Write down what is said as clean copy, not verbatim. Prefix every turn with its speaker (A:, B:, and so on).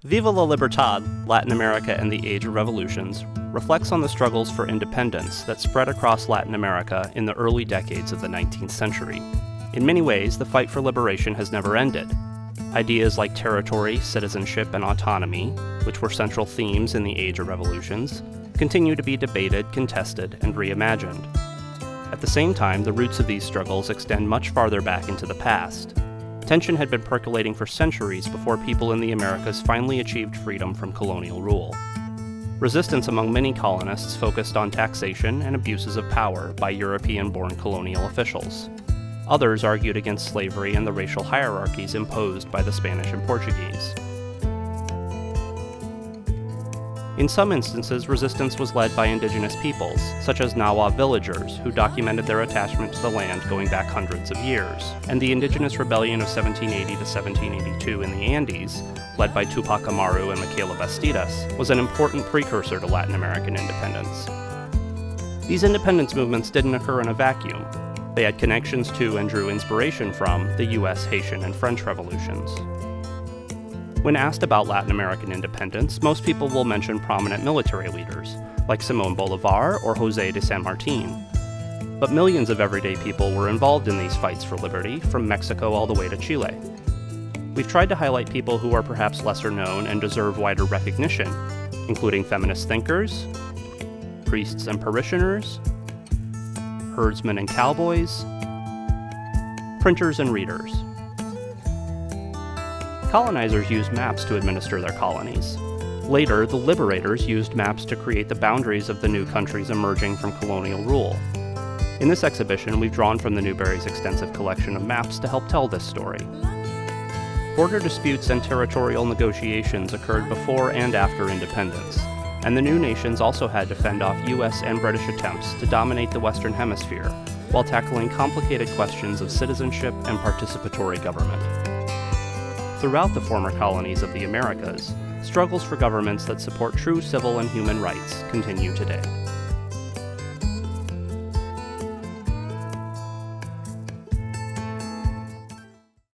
A: Viva la Libertad, Latin America and the Age of Revolutions, reflects on the struggles for independence that spread across Latin America in the early decades of the 19th century. In many ways, the fight for liberation has never ended. Ideas like territory, citizenship, and autonomy, which were central themes in the Age of Revolutions, continue to be debated, contested, and reimagined. At the same time, the roots of these struggles extend much farther back into the past. Tension had been percolating for centuries before people in the Americas finally achieved freedom from colonial rule. Resistance among many colonists focused on taxation and abuses of power by European-born colonial officials. Others argued against slavery and the racial hierarchies imposed by the Spanish and Portuguese. In some instances, resistance was led by indigenous peoples, such as Nahua villagers, who documented their attachment to the land going back hundreds of years, and the indigenous rebellion of 1780 to 1782 in the Andes, led by Tupac Amaru and Micaela Bastidas, was an important precursor to Latin American independence. These independence movements didn't occur in a vacuum. They had connections to and drew inspiration from the US, Haitian, and French revolutions. When asked about Latin American independence, most people will mention prominent military leaders, like Simón Bolívar or José de San Martín. But millions of everyday people were involved in these fights for liberty, from Mexico all the way to Chile. We've tried to highlight people who are perhaps lesser known and deserve wider recognition, including feminist thinkers, priests and parishioners, herdsmen and cowboys, printers and readers. Colonizers used maps to administer their colonies. Later, the liberators used maps to create the boundaries of the new countries emerging from colonial rule. In this exhibition, we've drawn from the Newberry's extensive collection of maps to help tell this story. Border disputes and territorial negotiations occurred before and after independence, and the new nations also had to fend off US and British attempts to dominate the Western Hemisphere while tackling complicated questions of citizenship and participatory government. Throughout the former colonies of the Americas, struggles for governments that support true civil and human rights continue today.